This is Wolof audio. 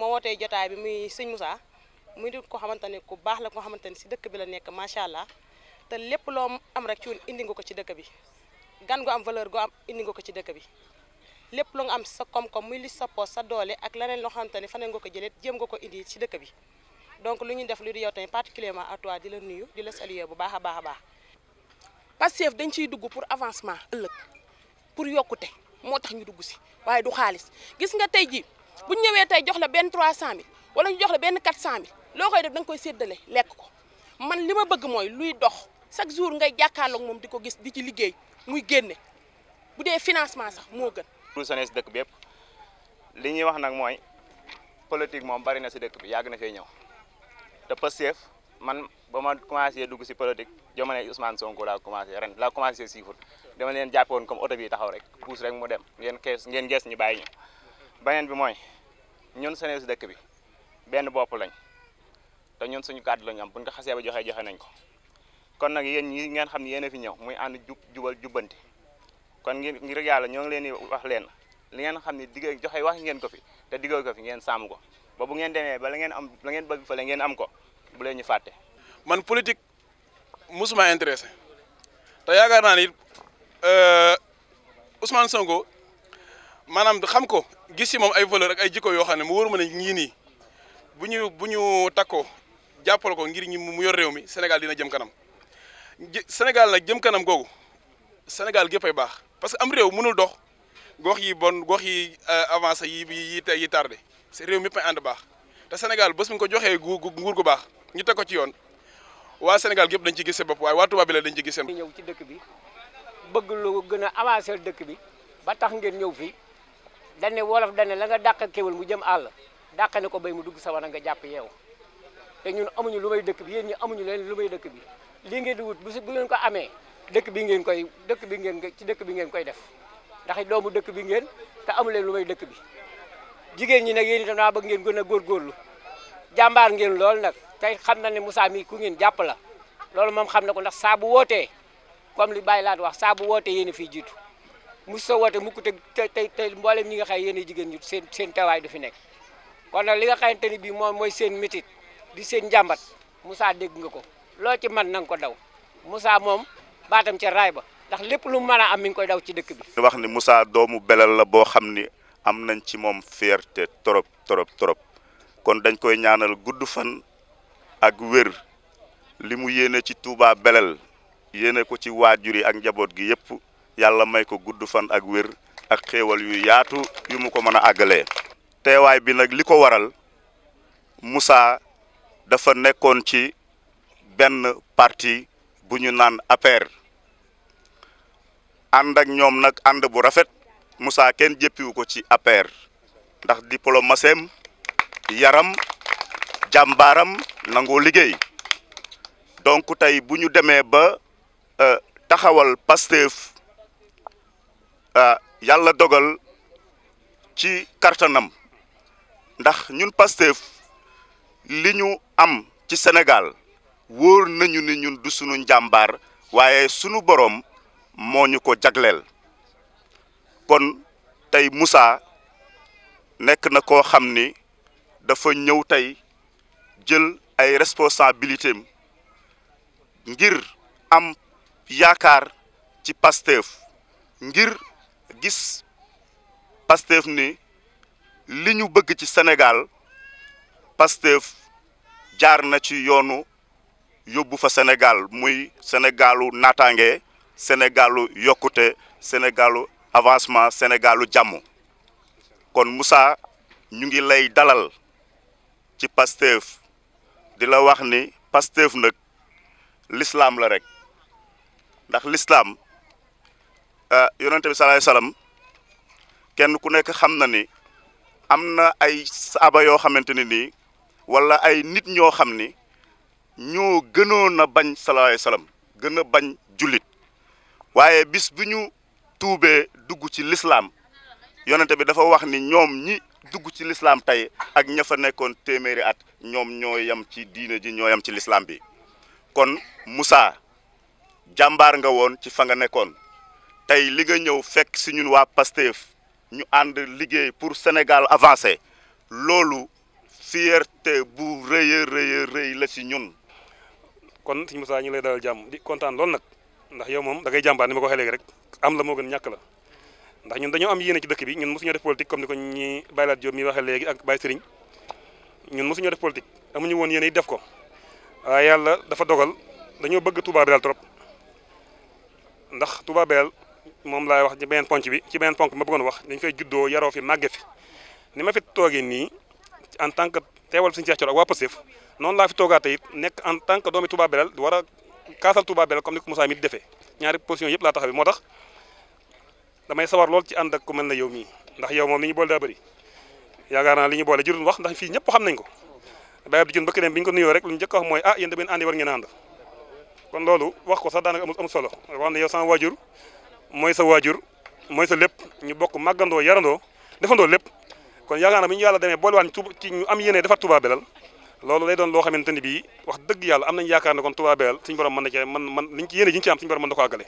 ma wootee jotaay bi muy sëñ Moussa muy nit ko xamante ne ku baax la ko xamante ne si dëkk bi la nekk macha allah te lépp loo am rek ci indi nga ko ci dëkk bi gan gu am valeur gu am indi nga ko ci dëkk bi lépp lu nga am sa koom-koom muy li sa poos sa doole ak leneen loo xamante ne fan nga ko jëlee jéem nga ko indi ci dëkk bi donc lu ñuy def lu di yow tamit particulièrement à toi di la nuyu di la saluer bu baax a baax a baax. Pastef dañ ciy dugg pour avancement ëllëg pour yokkute moo tax ñu dugg si waaye du xaalis gis nga tey jii bu ñu ñëwee tey jox la benn 300000 wala ñu jox la benn 400000 loo koy def da nga koy séddale lekk ko man li ma bëgg mooy luy dox chaque jour ngay jàkkaarloog moom di ko gis di ci liggéey muy génne bu dee financement sax moo gën. pour jeunesse dëkk bi yëpp li ñuy wax nag mooy politique moom bari na si dëkk bi yàgg na fee ñëw te Pastef man ba ma commencé dugg si politique jamono Ousmane Sonko laa commencé ren laa commencé siifut dama leen jàppe woon comme oto bi taxaw rek pousse rek mu dem ngeen gees ñu bàyyi ñu. beneen bi mooy ñun jeunesse dëkk bi benn bopp lañ te ñun suñu kàddu lañ am buñ ko xasee ba joxe nañ ko kon nag yéen ñi ngeen xam ne yéen a fi ñëw muy ànd jubal jubbanti kon ngir yàlla ñoo ngi leen di wax leen li ngeen xam ne digg joxe wax ngeen ko fi te diggoo ko fi ngeen sàmm ko ba bu ngeen demee ba la ngeen bëgg fa la ngeen am ko bu leen ñu fàtte. man politique musuma intéressé te yaakaar naa ni Ousmane Sonko maanaam xam ko gis si moom ay valeur ak ay jikko yoo xam ne mu wóor ma ne ñii nii bu ñu takkoo jàppal ko ngir mu yor réew mi Sénégal dina jëm kanam Sénégal nag jëm kanam googu Sénégal gépp ay baax parce que am réew mënul dox gox yi bon gox yi avancé yi tardé c'est réew mi ay ànd baax te Sénégal bés bu ñu ko joxee nguur gu baax ñu teg ko ci yoon waa Sénégal gépp dañ ci gis seen bopp waaye waa Touba bi la dañ ci gis seen bopp. ñëw ci dëkk bi bëgg lu gën a avancé dëkk bi ba tax ngeen ñëw fii dañ ne wolof dañ ne la nga dàq kéwal mu jëm àll dàq ne ko béy mu dugg sa war nga jàpp yeew te ñun amuñu lu may dëkk bi yéen ñi amuñu leen lu may dëkk bi lii ngeen di wut bu ngeen ko amee dëkk bi ngeen koy def ndax doomu dëkk bi ngeen te amu leen lu may dëkk bi jigéen ñi nag yéen itam naa bëgg ngeen gën a góorgóorlu jàmbaar ngeen lool nag tey xam na ne Moussa mi ku ngeen jàpp la loolu moom xam na ko ndax saa bu wootee comme li Baye Laat wax saa bu wootee yéen a fiy jiitu mos sa woote mukk te mboolem ñi nga xay yéen a jigéen ñi seen teewaay du fi nekk kon nag li nga xamante ni bii moom mooy seen métit di seen njàmbat Moussa dégg nga ko loo ci man na nga ko daw Moussa moom baatam ca raay ba ndax lépp lu mën a am mi ngi koy daw ci dëkk bi. wax ni Moussa doomu Belel la boo xam ni am nañ ci moom fierté trop kon dañ koy ñaanal gudd fan ak wér li mu yéene ci Touba Belel yéene ko ci waajur yi ak njaboot gi yépp yàlla may ko gudd fan ak wér ak xéewal yu yaatu yu mu ko mën a àggalee. teewaay bi nag li ko waral Moussa dafa nekkoon ci benn parti bu ñu naan APR ànd ak ñoom nag ànd bu rafet Moussa kenn jéppiwu ko ci APR ndax diplomatie yaram jàmbaaram nangoo liggéey donc tey bu ñu demee ba taxawal Pastef yàlla dogal ci kartanam ndax ñun Pastef li ñu am ci Sénégal wóor nañu ni ñun du sunu njàmbaar waaye sunu boroom moo ñu ko jagleel kon tey Moussa nekk na koo xam ni dafa ñëw tey jël ay responsabilités ngir am yaakaar ci Pastef ngir gis Pastef ni li ñu bëgg ci Sénégal Pastef jaar na ci yoonu yóbbu fa Sénégal muy Sénégalu naataange Sénégalu yokkute Sénégalu avancement Sénégalu jàmm kon Moussa ñu ngi lay dalal ci Pastef di la wax ni Pastef nag l'islam la rek ndax l'islam yonente bi sallallahu alayhi wasallam kenn ku nekk xam na ni am na ay saaba yoo xamante ni nii wala ay nit ñoo xam ni ñoo gënoon a bañ sallallahu alayhi wasallam gën a bañ jullit waaye bis bu ñu tuubee dugg ci l'islam yonente bi dafa wax ni ñoom ñi dugg ci l'islam tey ak ña fa nekkoon téeméeri at ñoom ñoo yam ci diine ji ñoo yam ci l'islam bi kon Moussa jàmbaar nga woon ci fa nga nekkoon tey li nga ñëw fekk si ñun waa Pastef ñu ànd liggéey pour Sénégal avancer loolu fierté bu rëy la ci ñun. kon sëñ Moussa ñu ngi lay dalal jàmm di kontaan lool nag ndax yow moom da ngay jàmbaar ni ma ko waxee léegi rek am la moo gën ñàkk la ndax ñun dañoo am yéene ci dëkk bi ñun mosuñoo def politique comme ni ko ñi Baye Lat Diop mi waxee léegi ak Baye Serigne ñun mosuñoo def politique amuñu woon yéene yi def ko waaye yàlla dafa dogal dañoo bëgg Touba Belel trop ndax Touba Belel moom laay wax ci beneen ponk bi ci beneen ponk bi ma bëggoon wax dañ fay juddoo yaroo fi màgge fi ni ma fi toogee nii en tant que teewal suñu Cheikh Thioro ak waa Pastef noonu laa fi toogaatee it nekk en tant que doomi Touba Belel war a kaasal Touba Belel comme ni ko Moussa mi di defee ñaari position yëpp laa taxawee moo tax damay sawar lool ci ànd ak ku mel ne yow mii ndax yow moom li ñu boole daa bëri yaakaar naa li ñu boole jurul wax ndax fii ñëpp xam nañ ko Baye Abdou Diouf bëkk dem bi ñu ko nuyoo rek lu ñu njëkk a wax mooy ah yéen da ngeen àndi war ngeen ànd kon loolu wax ko sax daanaka amul solo wax ne yow sama waajur mooy sa waajur mooy sa lépp ñu bokk màggandoo yarandoo defandoo lépp kon yaakaar naa bi ñu yàlla demee boole waat ci ñu am yéene defar Touba Belel loolu lay doon loo xamante ni bii wax dëgg yàlla am nañ yaakaar ne kon Touba Belel suñu borom mën na cee man liñ ci yéene ji ñu ci am suñu borom mën na ko àggale